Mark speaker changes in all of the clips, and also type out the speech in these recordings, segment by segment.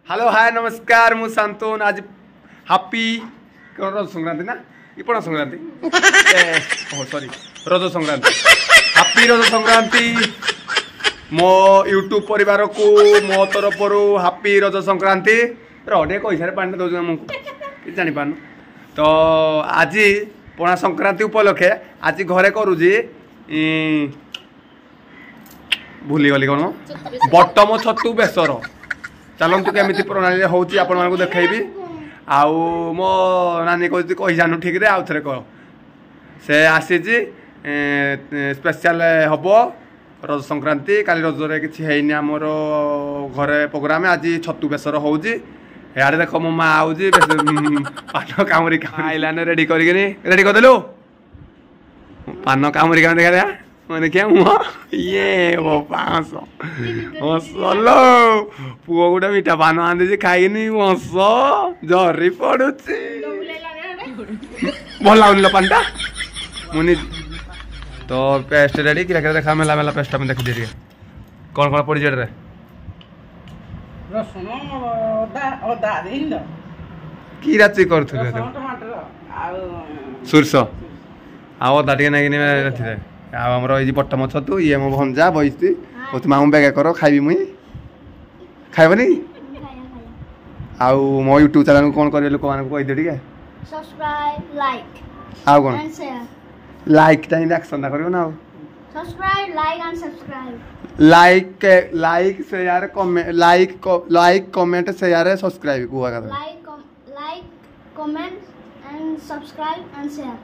Speaker 1: hello hi नमस्कार मु शांतन आज हापी रज संक्रांति ना इपण संक्रांति सॉरी रज संक्रांति हापी रज संक्रांति मो यूट्यूब परिवार को मो तरफ हापी रज संक्रांति रे कैसा पानी दौर आमको जानी पान तो आज पणा संक्रांति उपलक्षे आज घरे करुची भूली गली कौन बटम छतु बेसर चलतु केमी प्रणाली होची आपण मानक देखैबी आउ मो नानी कही जानु ठीक रे आउ थे कह से आसी स्पेशल हम रज संक्रांति काली रजरे किसी हैनी आमर घरे प्रोग्राम आज छतु बेसर होची यार देख मो माँ आउची पान कामुरी आइलान रेडी रेडी करदेलु पान कामुरी काम देखा मैंने क्या हुआ ये वो 500 हसलो पुओ गोटे मीठा पान आंदी खाइनी हस झरी पड़ुची भल लगुन पानटा मुनि तो पेस्ट रेडी कि देखा मेला मेला पेस्ट में देखी दे कौन कौन पड़ी जेड रे
Speaker 2: रसुन अदा देहिलो
Speaker 1: की राची करथुले
Speaker 2: टमाटर आ
Speaker 1: सुरस आ अदा टिके नागिनी राची रे आमर ये बटम छतु ये मो भंजा बइस्ती कहते मामू बेगे कर खाइबी मुई खाइबनी आउ मो यूट्यूब चैनल कौन कर लोक मान कह दे टिके
Speaker 3: सब्सक्राइब लाइक
Speaker 1: आउ कौन
Speaker 3: and share
Speaker 1: like time action दा करियो ना
Speaker 3: subscribe like and subscribe
Speaker 1: like share comment like comment share subscribe को का
Speaker 3: like comment and subscribe and share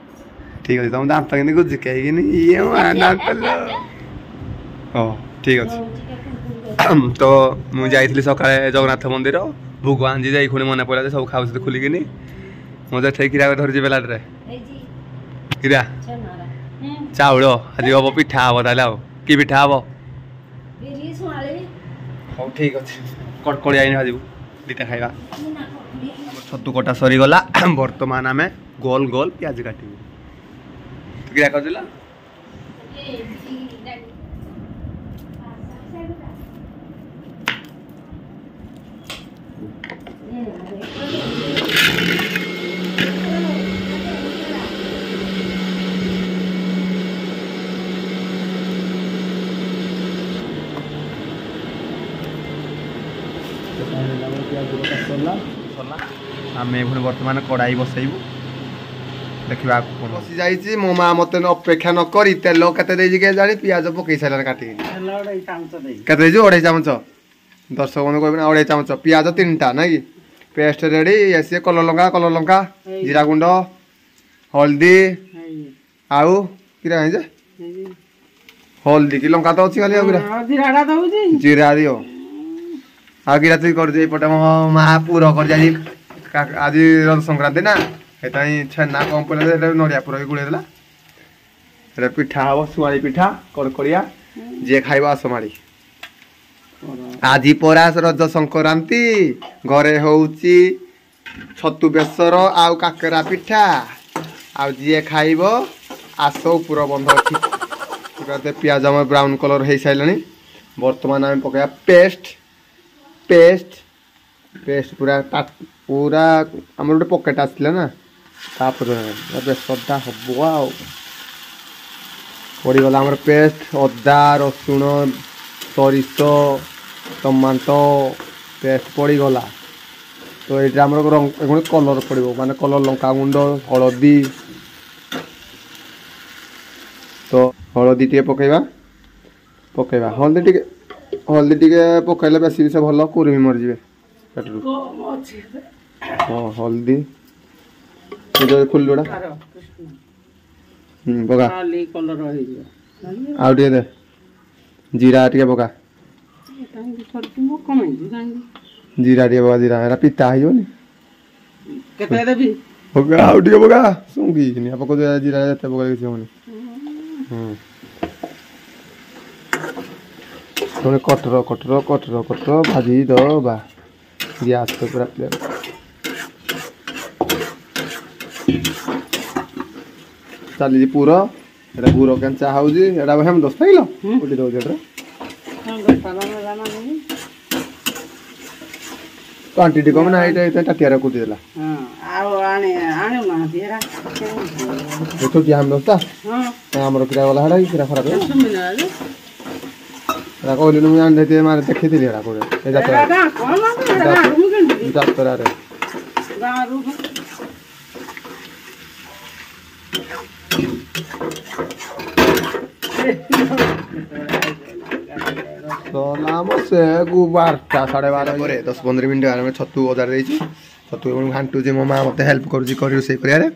Speaker 1: ठीक है तुम दांत तक गुज कहीं नहीं ये दांत लो ओ ठीक है तो मु जाइथली सकाळे जगन्नाथ मंदिर भगवान जी जाई खुनी मने पड़ला सब खाउस खुली किनी मजा ठे किरा धर जे बेलाड रे किरा चाउल आज हबो पिठा हबो ताले आउ की पिठा हबो
Speaker 3: बिरी सुआले
Speaker 1: हो ठीक अछि कड़कड़ी आइन हाजिबु दीटा खाइबा छतु कटा सरी गला वर्तमान आमे गोल गोल प्याज काटिबु क्या कर दिला आम बर्तमान कड़ाई बसैबू देखा बसी जाइए मो माँ मत अपेक्षा न करी तेल के जानी पियाज पकई सारे काटिक के 2.5 चामच दर्शक बंधु कह 2.5 चामच पियाज 3टा ना कि पेस्ट रेडी ये कलर लंका जीरा गुंड हल्दी आउ कि हल्दी कि लंका तो अच्छी खाली जीरा दियो आ गिरा तुई कर दे पटे मो माँ पूरा कर जाई आज रज संक्रांति ना हेताई छेना कम पड़े नड़िया पूरा भी गुड़े देला पिठा हम सुआली पिठा कड़कड़िया जे खाइबा असमाड़ी आज परा रज संक्रांति घरे होउची छतु बेसर आउ काकरा पिठा आउ जे खाइबो आसो पूरा बंध अच्छी पियाज हम ब्राउन कलर हो सारे बर्तमान आम पकड़ा पेस्ट पूरा पूरा आम गोटे पकेट आसला ना बेसरटा हम पड़गला आम पेस्ट अदा रसुण सरिष टमाटो पेस्ट पड़गला तो ये आम कलर पड़ो माने कलर लंका गुंड हलदी तो हलदी टे पकेबा हल्दी टे पकड़े बेस से भल कुर्मी मरजे पेटू हाँ हल्दी फुल जोड़ा पका आउ दे जीरा टे पका जीरा टे पका जीरा एरा पिता होनी आउ टे पका सुंगी पक जीरा जते पका किसी होनी कटर कटर कटर कटर भाजी दबा गैस पे पूरा प्लेट चली पूरा गुड़ केचा हम 10 किलो उठी दौर क्वांटिटी कम ना एटा टाटियारा कुटी देला
Speaker 2: ହଁ ଆଉ ଆଣୁନାହାନ୍ତି ହେରା
Speaker 1: छोटी हम दोस्ता
Speaker 2: ହଁ
Speaker 1: हमरो किरा वाला हड़ा किरा खराब है
Speaker 2: ସୁମିନାରେ
Speaker 1: रा कहली नु आन देते मारे देखि दिली हड़ा कोरे ए जात्रा
Speaker 2: ହେରା ଗାଁ କଣ ହେରା ଗାଁରୁ ମୁଁ କେମିତି
Speaker 1: जात्रा रे
Speaker 2: ଗାଁରୁ
Speaker 1: सलाम से गुबारटा 12:30 ପରେ 10-15 मिनिट आराम छतु ओदार देछि छतु घांटू जे मो मां मते हेल्प करू जी करियो से करिया रे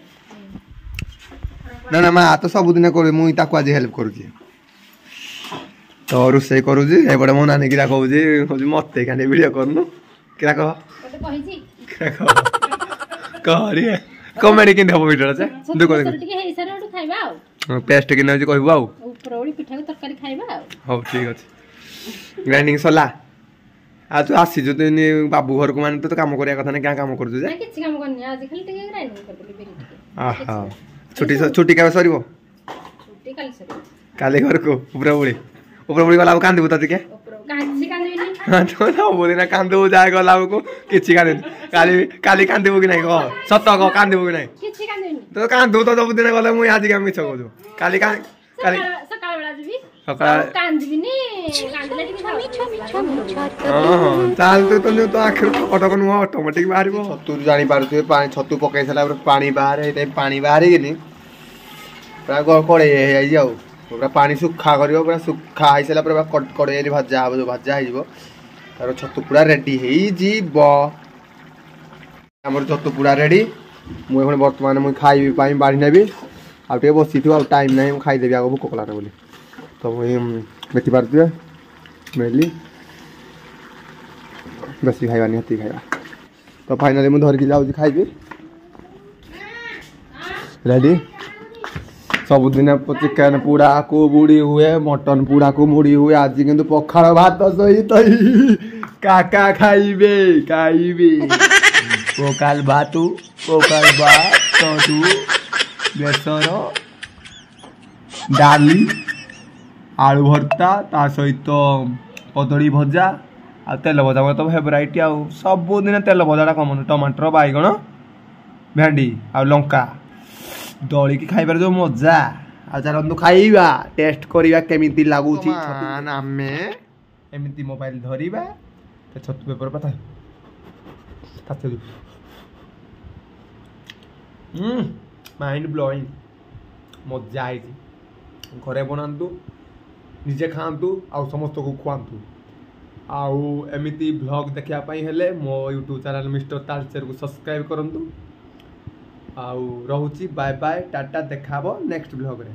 Speaker 1: ना ना मां तो सब दिन करू मुई ताको आज हेल्प करू जी तो रोसे करू जी एबडे मो नानी किरा कहू जी मते काने वीडियो करनु किरा कह
Speaker 3: कते कहिछि
Speaker 1: किरा कह रे कमेडी किन हबो वीडियो से दुको
Speaker 3: ଟିକେ ହେଇ ସାरे ओटु खाइबा आ
Speaker 1: पेस्ट किन होजी कहबो आ
Speaker 3: ऊपर ओडी पिठा को तरकारी खाइबा आ
Speaker 1: हो ठीक अछि ग्राइंडिंग सला आ तू आसी जो तनी बाबू घर को माने तो काम करिया कथा ने क्या काम कर जे
Speaker 3: ना किछि काम करनी आज खाली टिके ग्राइंडिंग करबली बेरी टिके
Speaker 1: आहा छुट्टी का सरीबो
Speaker 3: छुट्टी काली सरे
Speaker 1: काले घर को ऊपर बुड़ी गला कांदबू त के
Speaker 3: ऊपर कांची कांदबिनी
Speaker 1: हां तो ना बोली ना कांदबू जाय गला को किछि कांदे काली कांदबू कि नहीं कह सत कह कांदबू कि नहीं
Speaker 3: किछि कांदबिनी
Speaker 1: तो कांदू तो सब दिन गला मुई आज के मिछ कहू काली
Speaker 3: सकाळ बेला जीबी
Speaker 1: सकाळ
Speaker 3: कांदबिनी कांदले टिके
Speaker 1: हां चाल तो आखिर कटक नु ऑटोमेटिक बाहरिबो छतु जानि पारुते पानी छतु पकाई सला पानी बाहर एते पानी बाहरी कि नहीं पूरा कड़े आई जाऊ पूरा पानी सुखा करियो पूरा सुखा आइ सला पूरा कड़े भजा हबो जो भजा आइ जीवो तार छतु पूरा रेडी हेई जीवो हमर छतु पूरा रेडी मु एखन वर्तमान मु खाइबी पाई बाढी नेबी आ टे बसिथु आ टाइम नै मु खाइ देबी आगो भूख कला बोली तो मु बेटी पारतु मेली बेसी खाइबा नहीं हती खाइबा तो फाइनली मु धर के जाउ खाइबी रेडी सब दिन चिकेन पूड़ा को मुड़ी हुए मटन पूड़ा को मुड़ी हुए आज किंतु पखाड़ भात सहित काका खाइबे खाइबे पखाल भातु पखाल भात तू बेसर डाली आलू भर्ता ता सहित कदली भजा आ तेल भजा मोर तो फेवराइट आ सब दिन तेल भजाटा कमन टमाटर बैगण भेंडी आ लंका दली की खाइबार जो मजा आ चलतु खाइबा टेस्ट करिबा केमिति लागुची आमे एमिति मोबाइल धरिबा ते छतु पेपर पता ताते माइंड ब्लोइंग मजा आइची घरे बनातु निजे खातु आ समस्त को खुआतु आउ एमिति ब्लॉग देखिया पाई हेले मो YouTube चैनल मिस्टर तालचेर को सब्सक्राइब करंतु आउ रहुची बाय बाय टाटा देखाबो नेक्स्ट ब्लॉग रे